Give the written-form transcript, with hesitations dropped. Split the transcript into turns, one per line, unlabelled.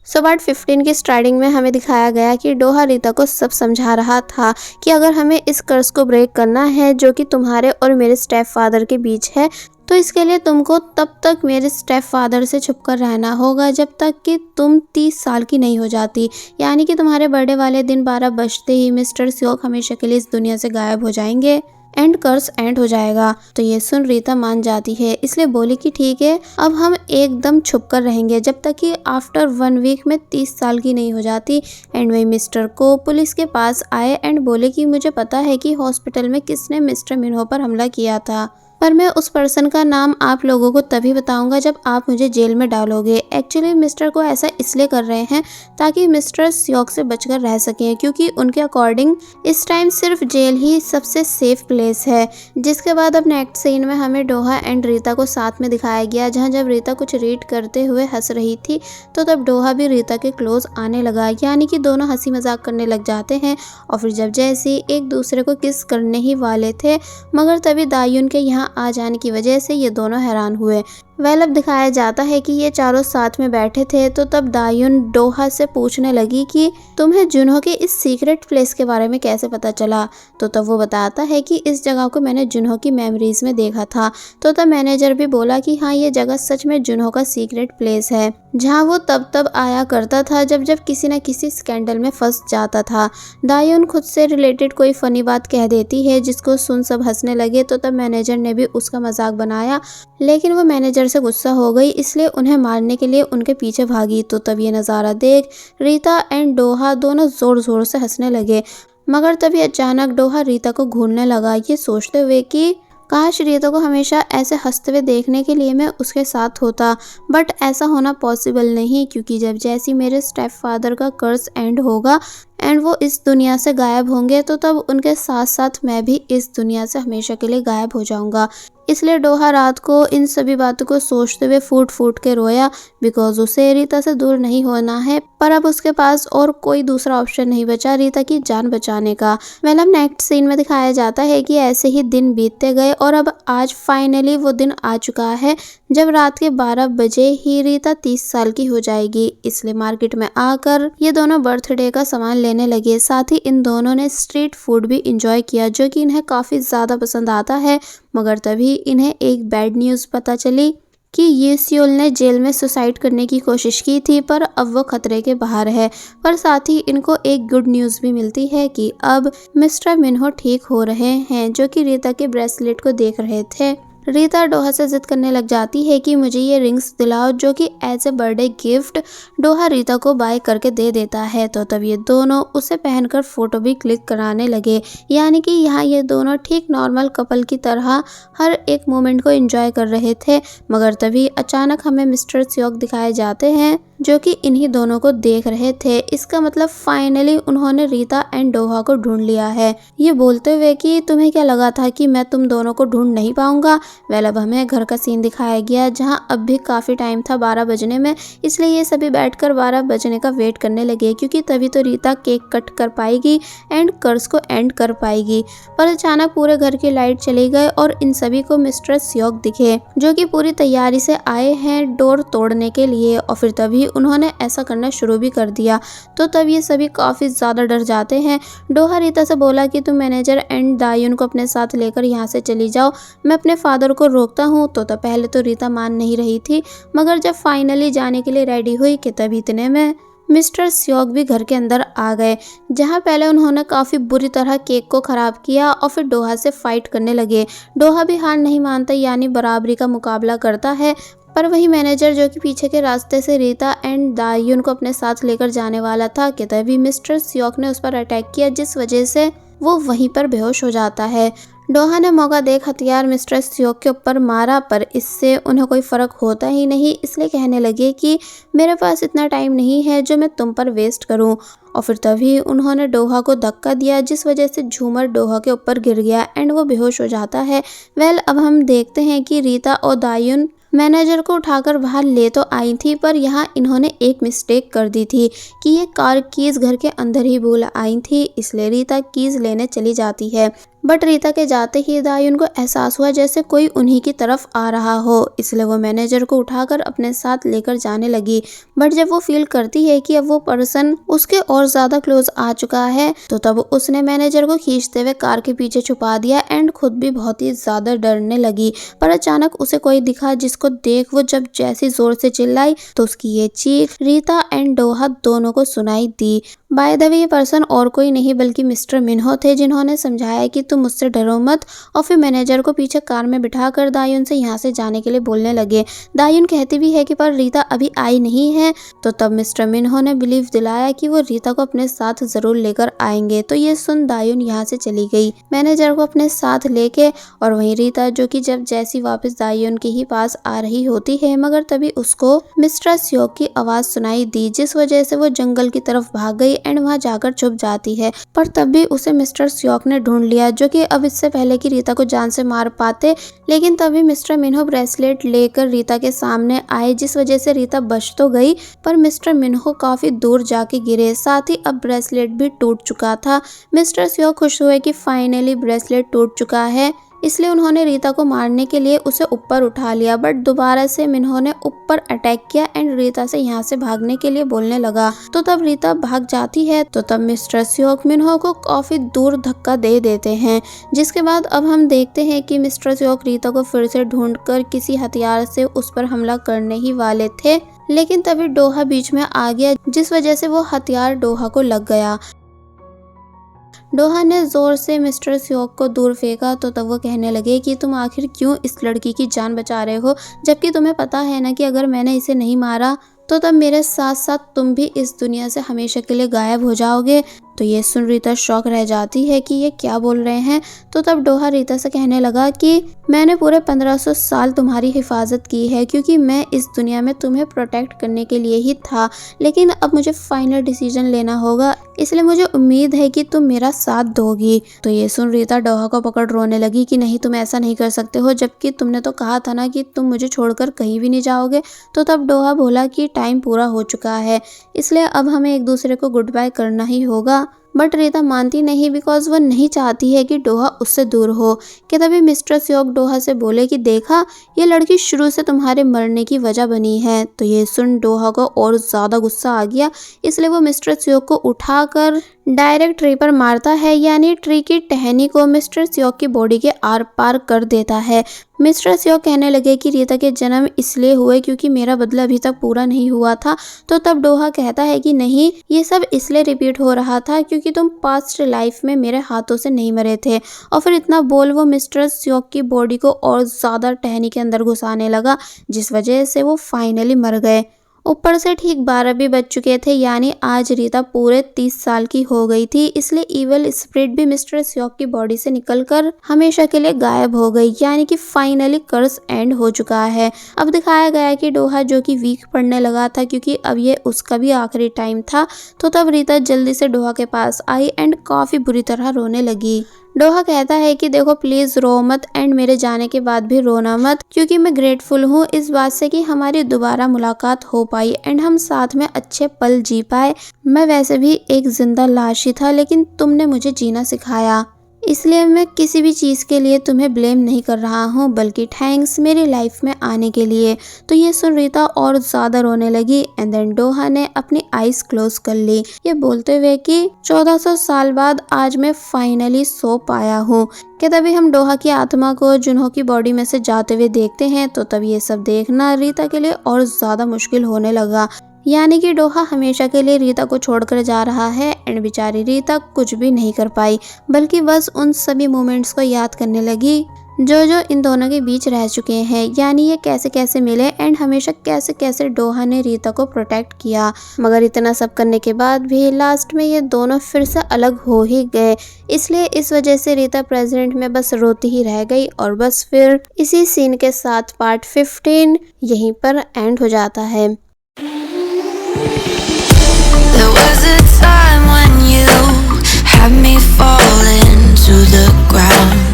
So part 15 की starting में हमें दिखाया गया कि डोहा रीता को सब समझा रहा था कि अगर हमें इस कर्ज को ब्रेक करना है जो कि तुम्हारे और मेरे स्टेप फादर के बीच है, तो इसके लिए तुमको तब तक मेरे स्टेप फादर से छुपकर रहना होगा जब तक कि तुम 30 साल की नहीं हो जाती। यानी कि तुम्हारे बर्थडे वाले दिन 12 बजते ही मिस्टर स्योक हमेशा के लिए इस दुनिया से गायब हो जाएंगे एंड कर्स एंड हो जाएगा। तो ये सुन रीता मान जाती है, इसलिए बोली कि ठीक है, अब हम एकदम छुप कर रहेंगे जब तक कि आफ्टर 1 वीक में 30 साल की नहीं हो जाती। एंड वही मिस्टर को पुलिस के पास आए एंड बोले कि मुझे पता है कि हॉस्पिटल में किसने मिस्टर मिन्हो पर हमला किया था, पर मैं उस पर्सन का नाम आप लोगों को तभी बताऊंगा जब आप मुझे जेल में डालोगे। एक्चुअली मिस्टर को ऐसा इसलिए कर रहे हैं ताकि मिस्टर स्योक से बचकर रह सकें, क्योंकि उनके अकॉर्डिंग इस टाइम सिर्फ जेल ही सबसे सेफ प्लेस है। जिसके बाद अब नेक्स्ट सीन में हमें डोहा एंड रीता को साथ में दिखाया गया, जहां जब रीता कुछ रीड करते हुए हंस रही थी तो तब डोहा भी रीता के क्लोज आने लगा। यानी कि दोनों हंसी मजाक करने लग जाते हैं और फिर जब जैसे एक दूसरे को किस करने ही वाले थे, मगर तभी दायुन के यहाँ आ जाने की वजह से ये दोनों हैरान हुए। अब दिखाया जाता है कि ये चारों साथ में बैठे थे, तो तब दायुन डोहा से पूछने लगी कि तुम्हें जुन्हो के इस सीक्रेट प्लेस के बारे में कैसे पता चला। तो तब वो बताता है कि इस जगह को मैंने जुन्हो की मेमोरीज में देखा था। तो तब मैनेजर भी बोला कि हाँ, ये जगह सच में जुन्हो का सीक्रेट प्लेस है, जहाँ वो तब आया करता था जब जब किसी न किसी स्कैंडल में फंस जाता था। दायुन खुद से रिलेटेड कोई फनी बात कह देती है जिसको सुन सब हंसने लगे। तो तब मैनेजर ने भी उसका मजाक बनाया, लेकिन वो मैनेजर से गुस्सा हो गई, इसलिए उन्हें मारने के लिए उनके पीछे भागी। तो तब ये नज़ारा देख रीता एंड डोहा दोनों जोर जोर से हंसने लगे, मगर तभी अचानक डोहा रीता को घूरने लगा, ये सोचते हुए कि काश रीता को हमेशा ऐसे हंसते हुए देखने के लिए मैं उसके साथ होता। बट ऐसा होना पॉसिबल नहीं, क्योंकि जब जैसी मेरे स्टेप फादर का कर्स एंड होगा एंड वो इस दुनिया से गायब होंगे, तो तब उनके साथ साथ मैं भी इस दुनिया से हमेशा के लिए गायब हो जाऊंगा। इसलिए डोहा रात को इन सभी बातों को सोचते हुए फूट फूट के रोया, बिकॉज उसे रीता से दूर नहीं होना है, पर अब उसके पास और कोई दूसरा ऑप्शन नहीं बचा रीता की जान बचाने का। अब नेक्स्ट सीन में दिखाया जाता है कि ऐसे ही दिन बीतते गए और अब आज फाइनली वो दिन आ चुका है जब रात के 12 बजे ही रीता 30 साल की हो जाएगी। इसलिए मार्केट में आकर ये दोनों बर्थडे का सामान लेने लगे। साथ ही इन दोनों ने स्ट्रीट फूड भी इंजॉय किया, जो कि इन्हें काफ़ी ज़्यादा पसंद आता है। मगर तभी इन्हें एक बैड न्यूज़ पता चली कि ये सियोल ने जेल में सुसाइड करने की कोशिश की थी, पर अब वो खतरे के बाहर है। पर साथ ही इनको एक गुड न्यूज़ भी मिलती है कि अब मिस्टर मिन्हो ठीक हो रहे हैं, जो कि रीता के ब्रेसलेट को देख रहे थे। रीता डोहा से जिद करने लग जाती है कि मुझे ये रिंग्स दिलाओ, जो कि as a birthday gift Doha Rita को बाय करके दे देता है। तो तब ये दोनों उसे पहनकर फोटो भी क्लिक कराने लगे। यानी कि यहाँ ये दोनों ठीक नॉर्मल कपल की तरह हर एक मोमेंट को एंजॉय कर रहे थे। मगर तभी अचानक हमें मिस्टर स्योक दिखाए जाते हैं, जो कि इन्हीं दोनों को देख रहे थे। इसका मतलब फाइनली उन्होंने रीता एंड डोहा को ढूंढ लिया है, ये बोलते हुए कि तुम्हें क्या लगा था कि मैं तुम दोनों को ढूंढ नहीं पाऊंगा। अब हमें घर का सीन दिखाया गया, जहां अब भी काफ़ी टाइम था 12 बजने में, इसलिए ये सभी बैठकर 12 बजने का वेट करने लगे, क्योंकि तभी तो रीता केक कट कर पाएगी एंड कर्ज को एंड कर पाएगी। पर अचानक पूरे घर की लाइट चली गई और इन सभी को मिस्टर स्योक दिखे, जो कि पूरी तैयारी से आए हैं डोर तोड़ने के लिए। और फिर तभी उन्होंने ऐसा करना शुरू भी कर दिया। तो तब ये सभी काफ़ी ज़्यादा डर जाते हैं। डोहा रीता से बोला कि तुम मैनेजर एंड दायुन को अपने साथ लेकर यहाँ से चली जाओ, मैं अपने फादर को रोकता हूँ। तो पहले तो रीता मान नहीं रही थी, मगर जब फाइनली जाने के लिए रेडी हुई कि तभी इतने में मिस्टर स्योक भी घर के अंदर आ गए, जहां पहले उन्होंने काफ़ी बुरी तरह केक को ख़राब किया और फिर डोहा से फाइट करने लगे। डोहा भी हार नहीं मानता, यानी बराबरी का मुकाबला करता है। पर वही मैनेजर, जो कि पीछे के रास्ते से रीता एंड दायुन को अपने साथ लेकर जाने वाला था, कि तभी मिस्टर स्योक ने उस पर अटैक किया, जिस वजह से वो वहीं पर बेहोश हो जाता है। डोहा ने मौका देख हथियार मिस्टर स्योक के ऊपर मारा, पर इससे उन्हें कोई फ़र्क होता ही नहीं। इसलिए कहने लगे कि मेरे पास इतना टाइम नहीं है जो मैं तुम पर वेस्ट करूं। और फिर तभी उन्होंने डोहा को धक्का दिया, जिस वजह से झूमर डोहा के ऊपर गिर गया एंड वो बेहोश हो जाता है। अब हम देखते हैं कि रीता और दायुन मैनेजर को उठाकर बाहर ले तो आई थी, पर यहाँ इन्होंने एक मिस्टेक कर दी थी कि ये कार कीज़ घर के अंदर ही भूल आई थी। इसलिए रीता कीज़ लेने चली जाती है। बट रीता के जाते ही दायुन को एहसास हुआ जैसे कोई उन्हीं की तरफ आ रहा हो, इसलिए वो मैनेजर को उठाकर अपने साथ लेकर जाने लगी। बट जब वो फील करती है कि अब वो पर्सन उसके और ज्यादा क्लोज आ चुका है, तो तब उसने मैनेजर को खींचते हुए कार के पीछे छुपा दिया एंड खुद भी बहुत ही ज्यादा डरने लगी। पर अचानक उसे कोई दिखा, जिसको देख वो जब जैसी जोर से चिल्लाई तो उसकी ये चीख रीता एंड डोहा दोनों को सुनाई दी। बाय द वे ये पर्सन और कोई नहीं बल्कि मिस्टर मिन्हो थे, जिन्होंने समझाया कि तुम मुझसे डरो मत, और फिर मैनेजर को पीछे कार में बिठाकर दायुन से यहाँ से जाने के लिए बोलने लगे। दायुन कहती भी है कि पर रीता अभी आई नहीं है, तो तब मिस्टर मिन्हो ने बिलीव दिलाया कि वो रीता को अपने साथ जरूर लेकर आएंगे। तो ये सुन दायुन यहाँ से चली गई मैनेजर को अपने साथ लेके, और वहीं रीता जो कि जब जैसी वापस दायुन के ही पास आ रही होती है, मगर तभी उसको मिस्टर स्योक की आवाज सुनाई दी, जिस वजह से वो जंगल की तरफ भाग गई एंड वहां जाकर छुप जाती है। पर तब भी उसे मिस्टर स्योक ने ढूंढ लिया, जो कि अब इससे पहले कि रीता को जान से मार पाते, लेकिन तभी मिस्टर मिन्हो ब्रेसलेट लेकर रीता के सामने आए, जिस वजह से रीता बच तो गई पर मिस्टर मिन्हो काफी दूर जाके गिरे, साथ ही अब ब्रेसलेट भी टूट चुका था। मिस्टर स्योक खुश हुए कि फाइनली ब्रेसलेट टूट चुका है, इसलिए उन्होंने रीता को मारने के लिए उसे ऊपर उठा लिया। बट दोबारा से मिन्हो ने ऊपर अटैक किया एंड रीता से यहाँ से भागने के लिए बोलने लगा। तो तब रीता भाग जाती है, तो तब मिस्टर स्योक मिन्हो को काफी दूर धक्का दे देते हैं, जिसके बाद अब हम देखते हैं कि मिस्टर स्योक रीता को फिर से ढूंढकर किसी हथियार से उस पर हमला करने ही वाले थे, लेकिन तभी डोहा बीच में आ गया, जिस वजह से वो हथियार डोहा को लग गया। डोहा ने जोर से मिस्टर स्योक को दूर फेंका, तो तब वो कहने लगे कि तुम आखिर क्यों इस लड़की की जान बचा रहे हो, जबकि तुम्हें पता है ना कि अगर मैंने इसे नहीं मारा तो तब मेरे साथ साथ तुम भी इस दुनिया से हमेशा के लिए गायब हो जाओगे। तो ये सुन रीता शॉक रह जाती है कि ये क्या बोल रहे हैं। तो तब डोहा रीता से कहने लगा कि मैंने पूरे 1500 साल तुम्हारी हिफाजत की है, क्योंकि मैं इस दुनिया में तुम्हें प्रोटेक्ट करने के लिए ही था, लेकिन अब मुझे फाइनल डिसीजन लेना होगा, इसलिए मुझे उम्मीद है कि तुम मेरा साथ दोगी। तो ये सुन रीता डोहा को पकड़ रोने लगी कि नहीं, तुम ऐसा नहीं कर सकते हो, जबकि तुमने तो कहा था ना कि तुम मुझे छोड़कर कहीं भी नहीं जाओगे। तो तब डोहा बोला कि टाइम पूरा हो चुका है, इसलिए अब हमें एक दूसरे को गुड बाय करना ही होगा। बट रीता मानती नहीं, बिकॉज वो नहीं चाहती है कि डोहा उससे दूर हो। कि तभी मिस्टर स्योक डोहा से बोले कि देखा, ये लड़की शुरू से तुम्हारे मरने की वजह बनी है। तो ये सुन डोहा को और ज्यादा गुस्सा आ गया, इसलिए वो मिस्टर स्योक को उठाकर डायरेक्ट ट्री पर मारता है, यानी ट्री की टहनी को मिस्टर स्योक की बॉडी के आर पार कर देता है। मिस्टर स्योक कहने लगे कि रीता के जन्म इसलिए हुए क्योंकि मेरा बदला अभी तक पूरा नहीं हुआ था। तो तब डोहा कहता है कि नहीं, ये सब इसलिए रिपीट हो रहा था क्योंकि तुम पास्ट लाइफ में मेरे हाथों से नहीं मरे थे। और फिर इतना बोल वो मिस्टर स्योक की बॉडी को और ज्यादा टहनी के अंदर घुसाने लगा, जिस वजह से वो फाइनली मर गए। ऊपर से ठीक 12 भी बज चुके थे, यानी आज रीता पूरे 30 साल की हो गई थी, इसलिए इविल स्पिरिट भी मिस्टर स्योक की बॉडी से निकलकर हमेशा के लिए गायब हो गई, यानी कि फाइनली कर्स एंड हो चुका है। अब दिखाया गया कि डोहा जो कि वीक पड़ने लगा था, क्योंकि अब ये उसका भी आखिरी टाइम था। तो तब रीता जल्दी से डोहा के पास आई एंड काफी बुरी तरह रोने लगी। डोहा कहता है कि देखो प्लीज रो मत, एंड मेरे जाने के बाद भी रोना मत, क्योंकि मैं ग्रेटफुल हूँ इस बात से कि हमारी दोबारा मुलाकात हो पाई एंड हम साथ में अच्छे पल जी पाए। मैं वैसे भी एक जिंदा लाश ही था, लेकिन तुमने मुझे जीना सिखाया, इसलिए मैं किसी भी चीज़ के लिए तुम्हें ब्लेम नहीं कर रहा हूँ, बल्कि थैंक्स मेरी लाइफ में आने के लिए। तो ये सुन रीता और ज़्यादा रोने लगी एंड देन डोहा ने अपनी आईज क्लोज कर ली, ये बोलते हुए कि 1400 साल बाद आज मैं फाइनली सो पाया हूँ। कि तभी हम डोहा की आत्मा को जुन्हो की बॉडी में से जाते हुए देखते हैं। तो तब ये सब देखना रीता के लिए और ज़्यादा मुश्किल होने लगा, यानी कि डोहा हमेशा के लिए रीता को छोड़कर जा रहा है एंड बेचारी रीता कुछ भी नहीं कर पाई, बल्कि बस उन सभी मोमेंट्स को याद करने लगी जो इन दोनों के बीच रह चुके हैं, यानी ये कैसे कैसे मिले एंड हमेशा कैसे कैसे डोहा ने रीता को प्रोटेक्ट किया। मगर इतना सब करने के बाद भी लास्ट में ये दोनों फिर से अलग हो ही गए, इसलिए इस वजह से रीता प्रेजेंट में बस रोती ही रह गई। और बस फिर इसी सीन के साथ पार्ट 15 यहीं पर एंड हो जाता है।
There was a time when you had me falling to the ground.